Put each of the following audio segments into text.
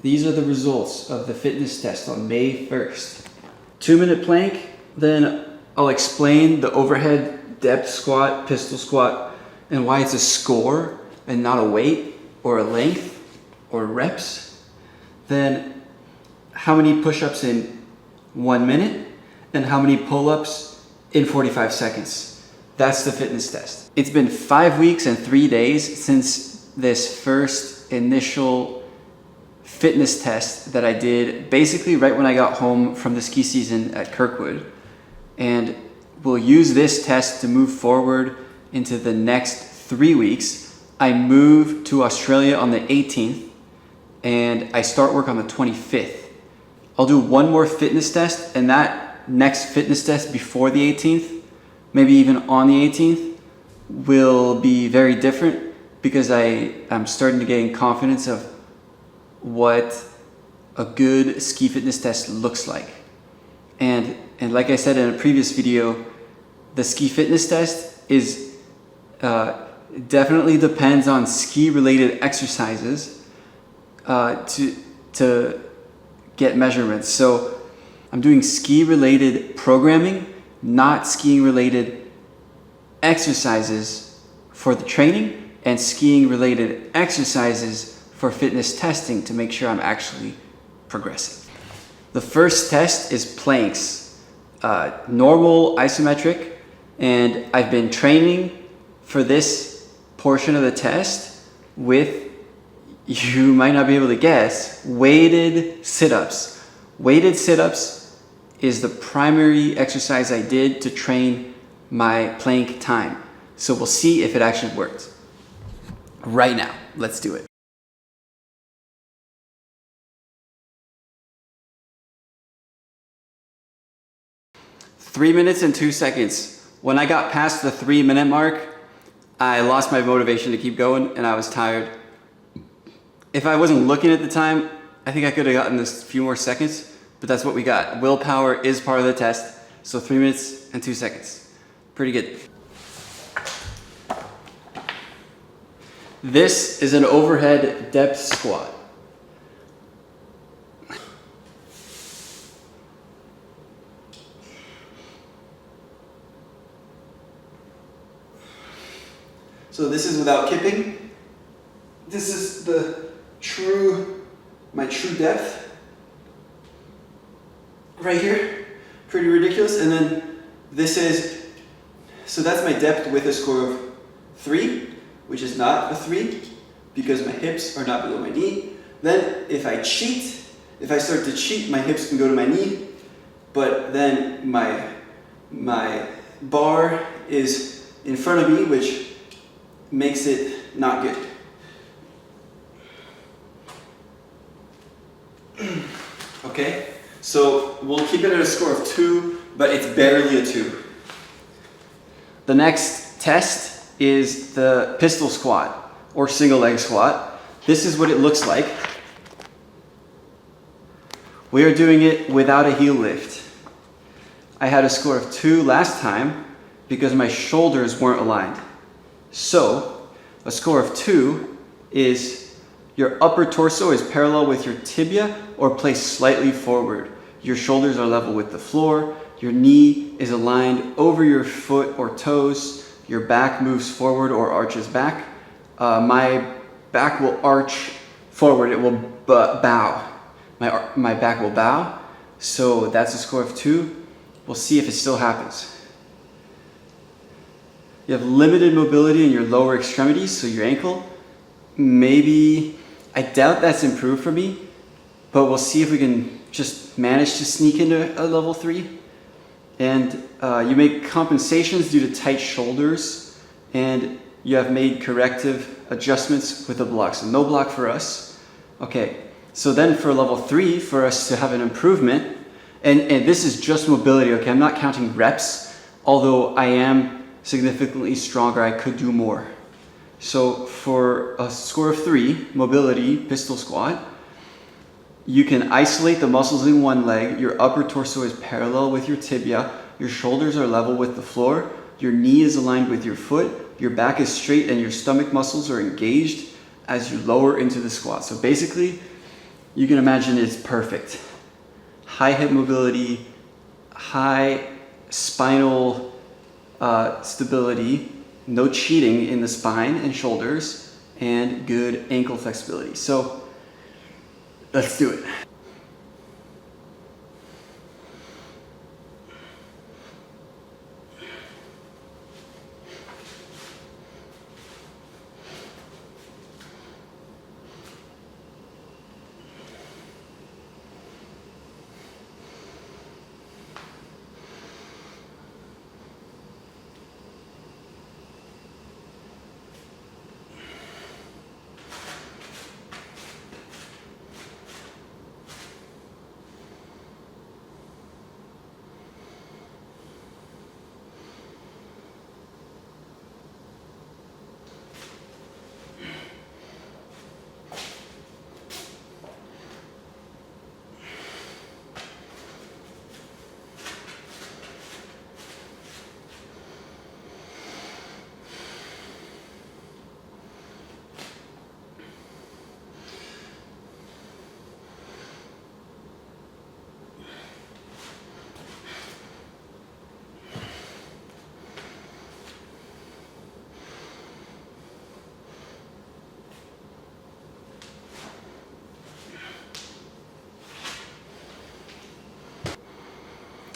These are the results of the fitness test on May 1st. 2-minute plank, then I'll explain the overhead depth squat, pistol squat, and why it's a score and not a weight or a length or reps. Then how many push-ups in 1 minute and how many pull-ups in 45 seconds. That's the fitness test. It's been 5 weeks and 3 days since this first initial fitness test that I did basically right when I got home from the ski season at Kirkwood. And we'll use this test to move forward into the next 3 weeks. I move to Australia on the 18th and I start work on the 25th. I'll do one more fitness test, and that next fitness test before the 18th, maybe even on the 18th, will be very different because I'm starting to gain confidence of what a good ski fitness test looks like. And like I said in a previous video, the ski fitness test is definitely depends on ski related exercises to get measurements. So I'm doing ski related programming, not skiing related exercises for the training, and skiing related exercises for fitness testing to make sure I'm actually progressing. The first test is planks, normal isometric, and I've been training for this portion of the test with, you might not be able to guess, weighted sit-ups. Weighted sit-ups is the primary exercise I did to train my plank time. So we'll see if it actually worked. Right now, let's do it. Three minutes and 2 seconds. When I got past the 3-minute mark, I lost my motivation to keep going and I was tired. If I wasn't looking at the time, I think I could have gotten this few more seconds, but that's what we got. Willpower is part of the test, so 3 minutes and 2 seconds. Pretty good. This is an overhead depth squat. So this is without kipping. This is my true depth. Right here, pretty ridiculous. And then this is, so that's my depth with a score of 3, which is not a 3 because my hips are not below my knee. Then if I start to cheat, my hips can go to my knee, but then my bar is in front of me, which makes it not good. Okay, so we'll keep it at a score of 2, but it's barely a 2. The next test is the pistol squat or single leg squat. This is what it looks like. We are doing it without a heel lift. I had a score of 2 last time because my shoulders weren't aligned. So a score of 2 is your upper torso is parallel with your tibia or placed slightly forward. Your shoulders are level with the floor. Your knee is aligned over your foot or toes. Your back moves forward or arches back. My back will arch forward. It will bow. My back will bow. So that's a score of 2. We'll see if it still happens. You have limited mobility in your lower extremities, so your ankle. Maybe, I doubt that's improved for me, but we'll see if we can just manage to sneak into a level 3. And you make compensations due to tight shoulders, and you have made corrective adjustments with the block. So no block for us. Okay, so then for level 3, for us to have an improvement, and this is just mobility, okay? I'm not counting reps, although I am significantly stronger, I could do more. So for a score of 3, mobility, pistol squat, you can isolate the muscles in one leg, your upper torso is parallel with your tibia, your shoulders are level with the floor, your knee is aligned with your foot, your back is straight and your stomach muscles are engaged as you lower into the squat. So basically, you can imagine it's perfect. High hip mobility, high spinal stability, no cheating in the spine and shoulders, and good ankle flexibility. So let's do it.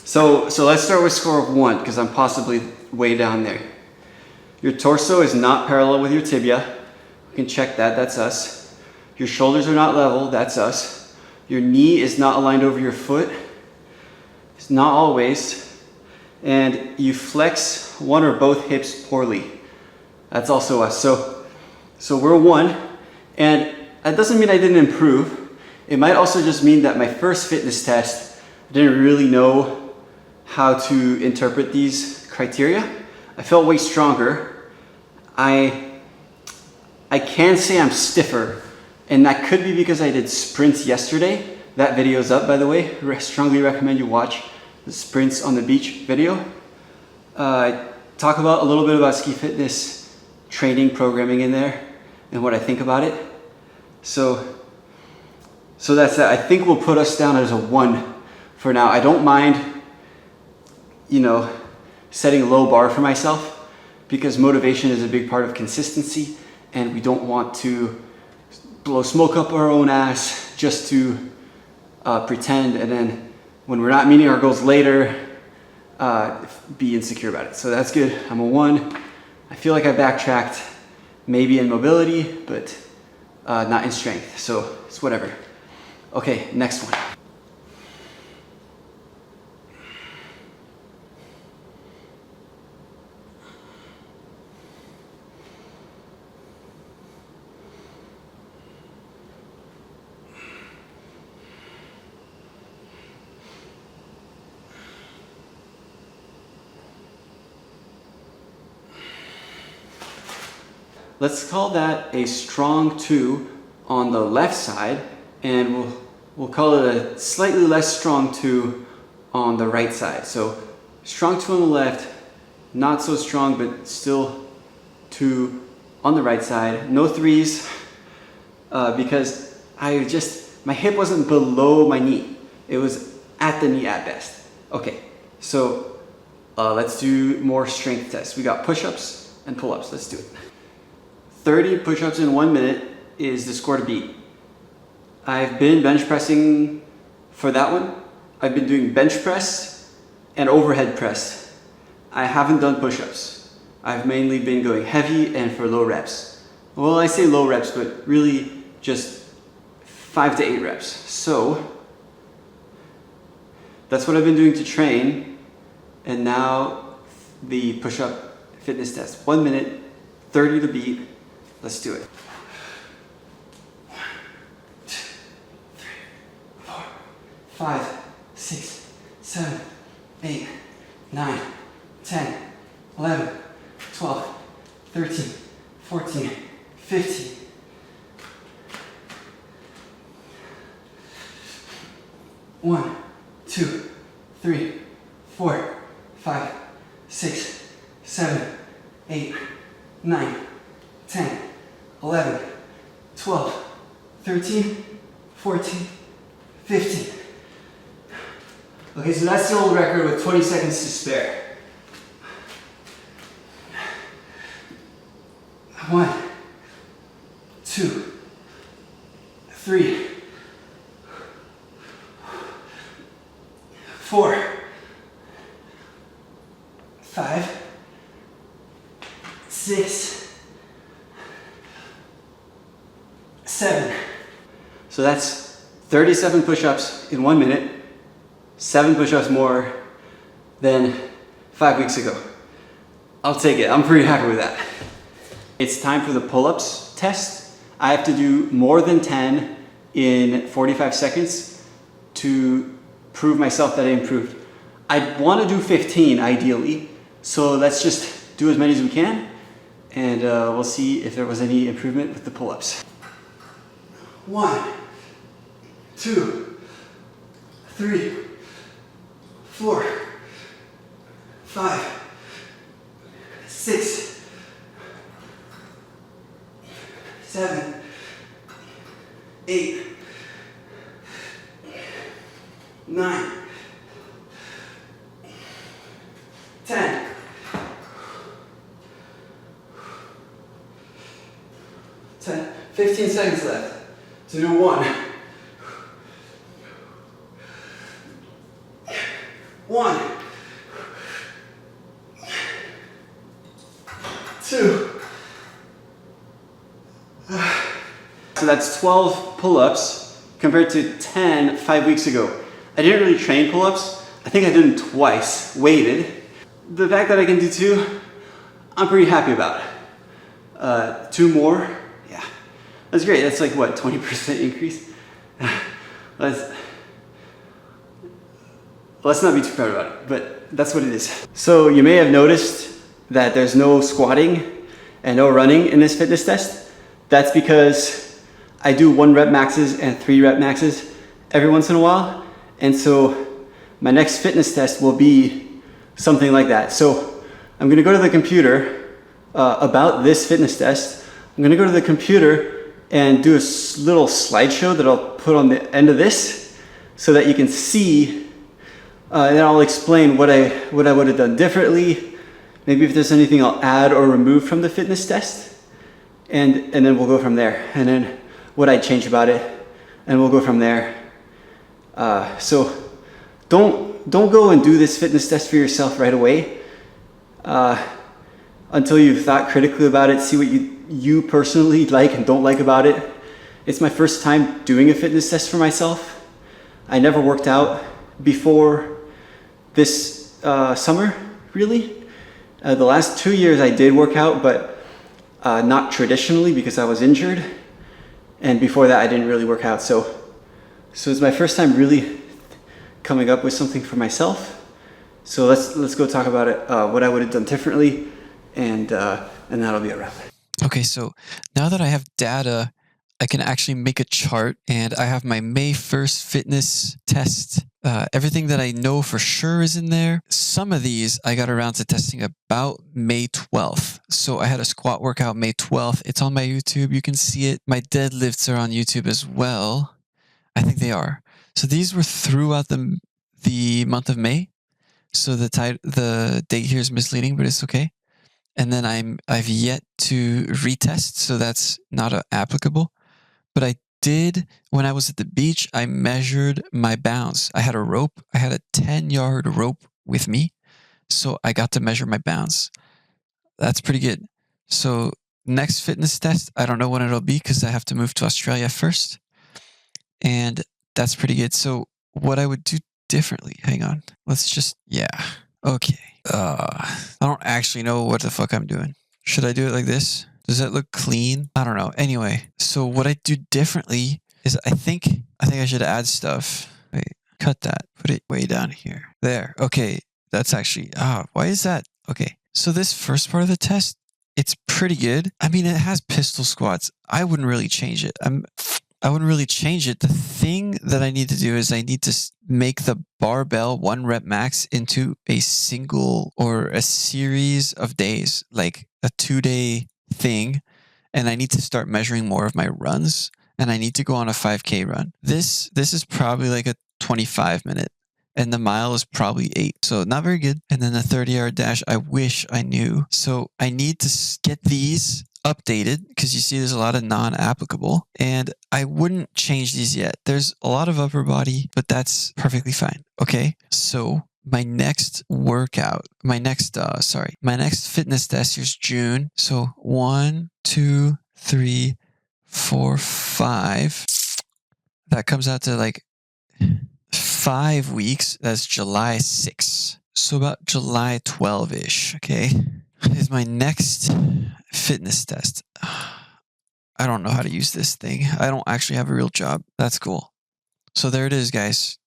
So let's start with score of 1 because I'm possibly way down there. Your torso is not parallel with your tibia. You can check that, that's us. Your shoulders are not level, that's us. Your knee is not aligned over your foot. It's not always. And you flex one or both hips poorly. That's also us. So we're 1, and that doesn't mean I didn't improve. It might also just mean that my first fitness test, I didn't really know how to interpret these criteria. I felt way stronger. I can say I'm stiffer, and that could be because I did sprints yesterday. That video's up, by the way. I strongly recommend you watch the sprints on the beach video. I talk about a little bit about ski fitness training programming in there and what I think about it. So that's that. I think we'll put us down as a 1 for now. I don't mind, setting a low bar for myself because motivation is a big part of consistency, and we don't want to blow smoke up our own ass just to pretend, and then when we're not meeting our goals later, be insecure about it. So that's good. I'm a 1. I feel like I backtracked maybe in mobility, but not in strength. So it's whatever. Okay, next one. Let's call that a strong 2 on the left side, and we'll call it a slightly less strong 2 on the right side. So strong 2 on the left, not so strong, but still 2 on the right side. No 3s, because my hip wasn't below my knee. It was at the knee at best. Okay, so let's do more strength tests. We got push-ups and pull-ups. Let's do it. 30 push-ups in 1 minute is the score to beat. I've been bench pressing for that one. I've been doing bench press and overhead press. I haven't done push-ups. I've mainly been going heavy and for low reps. Well, I say low reps, but really just 5 to 8 reps. So that's what I've been doing to train. And now the push-up fitness test. 1 minute, 30 to beat. Let's do it. 1, 2, 3, 4, 5, 6, 7, 8, 9, 10, 11, 12, 13, 14, 15. One, 2, 3, 4, 5, 6, 7, 8, 9, 10, 11, 12, 13, 14, 15. Okay, so that's the old record with 20 seconds to spare. 1, 2, 3, 4, 5, 6, 7. So that's 37 push-ups in 1 minute, 7 push-ups more than 5 weeks ago. I'll take it. I'm pretty happy with that. It's time for the pull-ups test. I have to do more than 10 in 45 seconds to prove myself that I improved. I want to do 15 ideally, so let's just do as many as we can, and we'll see if there was any improvement with the pull-ups. 1, 2, 3, 4, 5, 6, 7, 8, 9, 10. 10. 15 seconds left to do 1. 1, 2. So that's 12 pull-ups compared to 10 5 weeks ago. I didn't really train pull-ups. I think I did them twice, weighted. The fact that I can do 2, I'm pretty happy about it. 2 more, yeah. That's great. That's like what, 20% increase? Let's not be too proud about it, but that's what it is. So you may have noticed that there's no squatting and no running in this fitness test. That's because I do 1 rep maxes and 3 rep maxes every once in a while. And so my next fitness test will be something like that. So I'm gonna go to the computer about this fitness test. I'm gonna go to the computer and do a little slideshow that I'll put on the end of this so that you can see, and then I'll explain what I would have done differently. Maybe if there's anything I'll add or remove from the fitness test. And then we'll go from there. And then what I'd change about it, and we'll go from there. So don't go and do this fitness test for yourself right away until you've thought critically about it, see what you personally like and don't like about it. It's my first time doing a fitness test for myself. I never worked out before this summer, really. The last 2 years I did work out, but not traditionally because I was injured. And before that I didn't really work out. So it's my first time really coming up with something for myself. So let's go talk about it, what I would have done differently, and that'll be a wrap. Okay, so now that I have data, I can actually make a chart, and I have my May 1st fitness test. Everything that I know for sure is in there. Some of these I got around to testing about May 12th. So I had a squat workout May 12th. It's on my YouTube. You can see it. My deadlifts are on YouTube as well. I think they are. So these were throughout the month of May. So the date here is misleading, but it's okay. And then I've yet to retest, so that's not applicable. But I did, when I was at the beach, I measured my bounce. I had a rope. I had a 10-yard rope with me, so I got to measure my bounce. That's pretty good. So next fitness test, I don't know when it'll be because I have to move to Australia first. And that's pretty good. So what I would do differently, hang on. Let's just, yeah. Okay. I don't actually know what the fuck I'm doing. Should I do it like this? Does that look clean? I don't know. Anyway, so what I do differently is I think I should add stuff. Wait, cut that. Put it way down here. There. Okay. That's actually, why is that? Okay. So this first part of the test, it's pretty good. I mean, it has pistol squats. I wouldn't really change it. I wouldn't really change it. The thing that I need to do is I need to make the barbell 1 rep max into a single or a series of days, like a 2-day thing. And I need to start measuring more of my runs and I need to go on a 5K run. This is probably like a 25-minute. And the mile is probably 8. So not very good. And then the 30-yard dash, I wish I knew. So I need to get these updated because you see there's a lot of non-applicable. And I wouldn't change these yet. There's a lot of upper body, but that's perfectly fine. Okay. So my next workout, my next fitness test here's June. So 1, 2, 3, 4, 5. That comes out to like 5 weeks. That's July 6th. So about July 12-ish, okay, is my next fitness test. I don't know how to use this thing. I don't actually have a real job. That's cool. So there it is, guys.